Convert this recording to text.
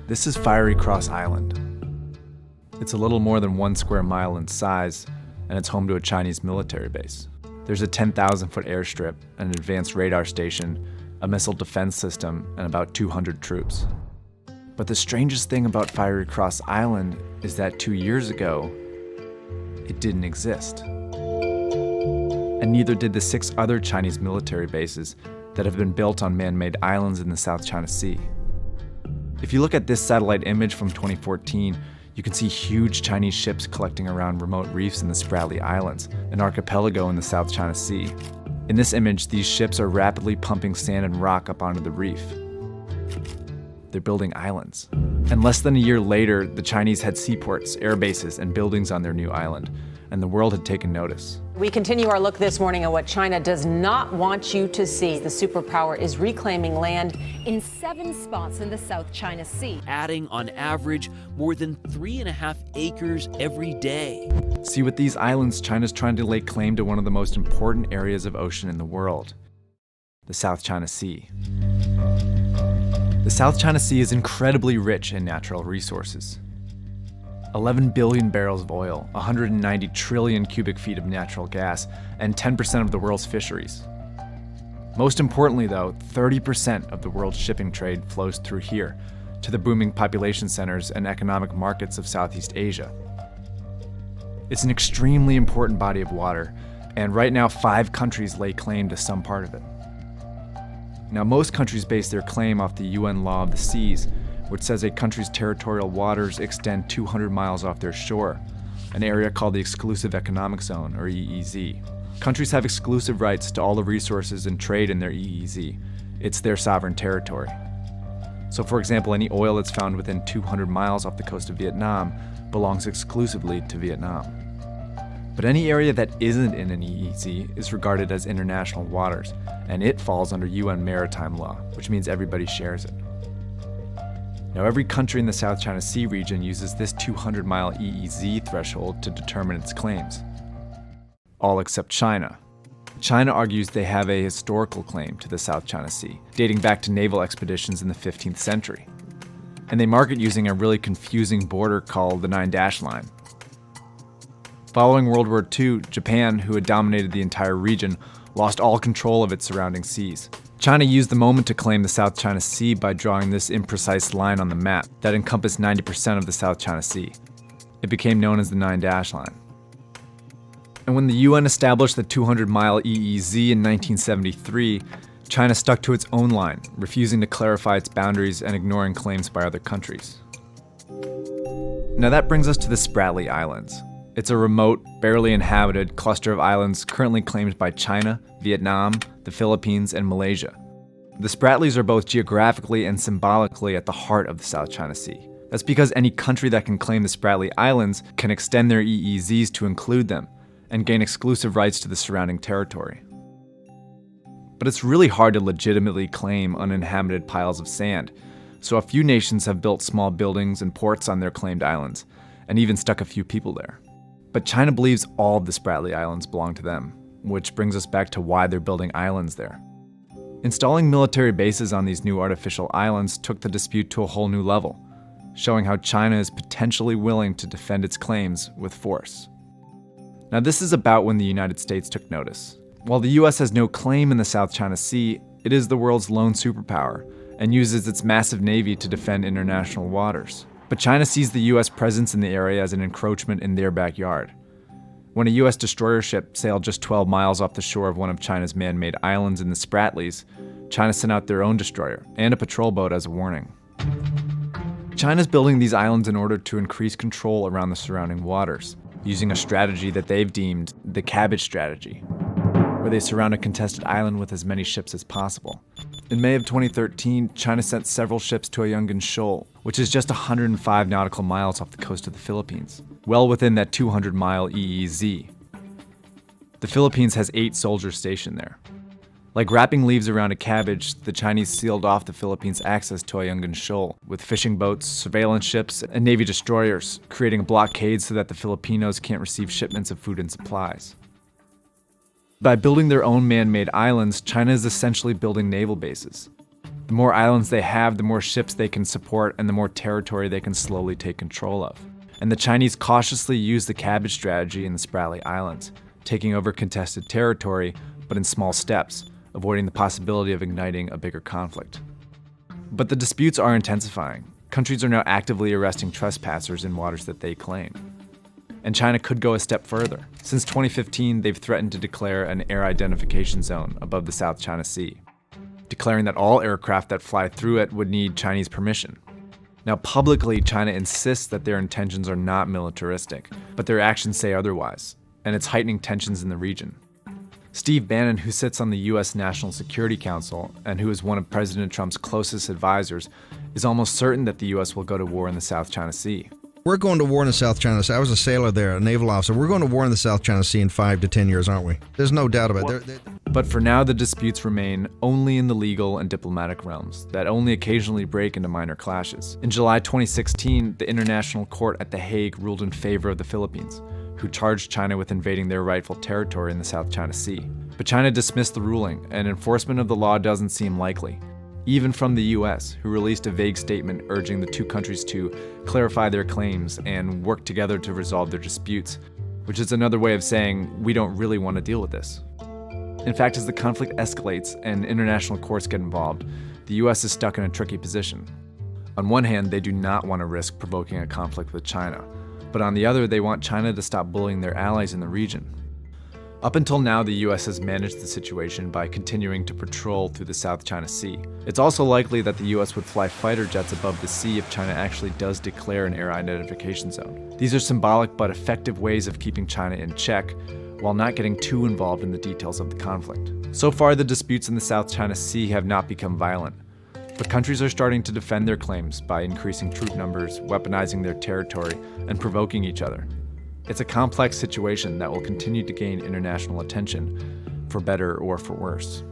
This is Fiery Cross Island. It's a little more than 1 square mile in size, and it's home to a Chinese military base. There's a 10,000-foot airstrip, an advanced radar station, a missile defense system, and about 200 troops. But the strangest thing about Fiery Cross Island is that 2 years ago, it didn't exist. And neither did the 6 other Chinese military bases that have been built on man-made islands in the South China Sea. If you look at this satellite image from 2014, you can see huge Chinese ships collecting around remote reefs in the Spratly Islands, an archipelago in the South China Sea. In this image, these ships are rapidly pumping sand and rock up onto the reef. They're building islands. And less than a year later, the Chinese had seaports, air bases, and buildings on their new island, and the world had taken notice. We continue our look this morning at what China does not want you to see. The superpower is reclaiming land in 7 spots in the South China Sea, adding on average more than 3.5 acres every day. See, with these islands, China's trying to lay claim to one of the most important areas of ocean in the world, the South China Sea. The South China Sea is incredibly rich in natural resources. 11 billion barrels of oil, 190 trillion cubic feet of natural gas, and 10% of the world's fisheries. Most importantly though, 30% of the world's shipping trade flows through here, to the booming population centers and economic markets of Southeast Asia. It's an extremely important body of water, and right now 5 countries lay claim to some part of it. Now, most countries base their claim off the UN Law of the Seas, which says a country's territorial waters extend 200 miles off their shore, an area called the Exclusive Economic Zone, or EEZ. Countries have exclusive rights to all the resources and trade in their EEZ. It's their sovereign territory. So for example, any oil that's found within 200 miles off the coast of Vietnam belongs exclusively to Vietnam. But any area that isn't in an EEZ is regarded as international waters, and it falls under UN maritime law, which means everybody shares it. Now, every country in the South China Sea region uses this 200-mile EEZ threshold to determine its claims. All except China. China argues they have a historical claim to the South China Sea, dating back to naval expeditions in the 15th century. And they mark it using a really confusing border called the 9-dash line. Following World War II, Japan, who had dominated the entire region, lost all control of its surrounding seas. China used the moment to claim the South China Sea by drawing this imprecise line on the map that encompassed 90% of the South China Sea. It became known as the 9-dash line. And when the UN established the 200-mile EEZ in 1973, China stuck to its own line, refusing to clarify its boundaries and ignoring claims by other countries. Now that brings us to the Spratly Islands. It's a remote, barely inhabited cluster of islands currently claimed by China, Vietnam, the Philippines, and Malaysia. The Spratlys are both geographically and symbolically at the heart of the South China Sea. That's because any country that can claim the Spratly Islands can extend their EEZs to include them and gain exclusive rights to the surrounding territory. But it's really hard to legitimately claim uninhabited piles of sand, so a few nations have built small buildings and ports on their claimed islands, and even stuck a few people there. But China believes all of the Spratly Islands belong to them, which brings us back to why they're building islands there. Installing military bases on these new artificial islands took the dispute to a whole new level, showing how China is potentially willing to defend its claims with force. Now, this is about when the United States took notice. While the US has no claim in the South China Sea, it is the world's lone superpower and uses its massive navy to defend international waters. But China sees the US presence in the area as an encroachment in their backyard. When a US destroyer ship sailed just 12 miles off the shore of one of China's man-made islands in the Spratlys, China sent out their own destroyer and a patrol boat as a warning. China's building these islands in order to increase control around the surrounding waters, using a strategy that they've deemed the cabbage strategy, where they surround a contested island with as many ships as possible. In May of 2013, China sent several ships to Ayungin Shoal, which is just 105 nautical miles off the coast of the Philippines, well within that 200-mile EEZ. The Philippines has 8 soldiers stationed there. Like wrapping leaves around a cabbage, the Chinese sealed off the Philippines' access to Ayungin Shoal with fishing boats, surveillance ships, and Navy destroyers, creating a blockade so that the Filipinos can't receive shipments of food and supplies. By building their own man-made islands, China is essentially building naval bases. The more islands they have, the more ships they can support, and the more territory they can slowly take control of. And the Chinese cautiously use the cabbage strategy in the Spratly Islands, taking over contested territory, but in small steps, avoiding the possibility of igniting a bigger conflict. But the disputes are intensifying. Countries are now actively arresting trespassers in waters that they claim. And China could go a step further. Since 2015, they've threatened to declare an air identification zone above the South China Sea, declaring that all aircraft that fly through it would need Chinese permission. Now, publicly, China insists that their intentions are not militaristic, but their actions say otherwise, and it's heightening tensions in the region. Steve Bannon, who sits on the U.S. National Security Council and who is one of President Trump's closest advisors, is almost certain that the U.S. will go to war in the South China Sea. We're going to war in the South China Sea. I was a sailor there, a naval officer. We're going to war in the South China Sea in 5 to 10 years, aren't we? There's no doubt about it. But for now, the disputes remain only in the legal and diplomatic realms that only occasionally break into minor clashes. In July 2016, the International Court at The Hague ruled in favor of the Philippines, who charged China with invading their rightful territory in the South China Sea. But China dismissed the ruling, and enforcement of the law doesn't seem likely, even from the US, who released a vague statement urging the two countries to clarify their claims and work together to resolve their disputes, which is another way of saying we don't really want to deal with this. In fact, as the conflict escalates and international courts get involved, the US is stuck in a tricky position. On one hand, they do not want to risk provoking a conflict with China, but on the other, they want China to stop bullying their allies in the region. Up until now, the US has managed the situation by continuing to patrol through the South China Sea. It's also likely that the US would fly fighter jets above the sea if China actually does declare an air identification zone. These are symbolic but effective ways of keeping China in check, while not getting too involved in the details of the conflict. So far, the disputes in the South China Sea have not become violent, but countries are starting to defend their claims by increasing troop numbers, weaponizing their territory, and provoking each other. It's a complex situation that will continue to gain international attention, for better or for worse.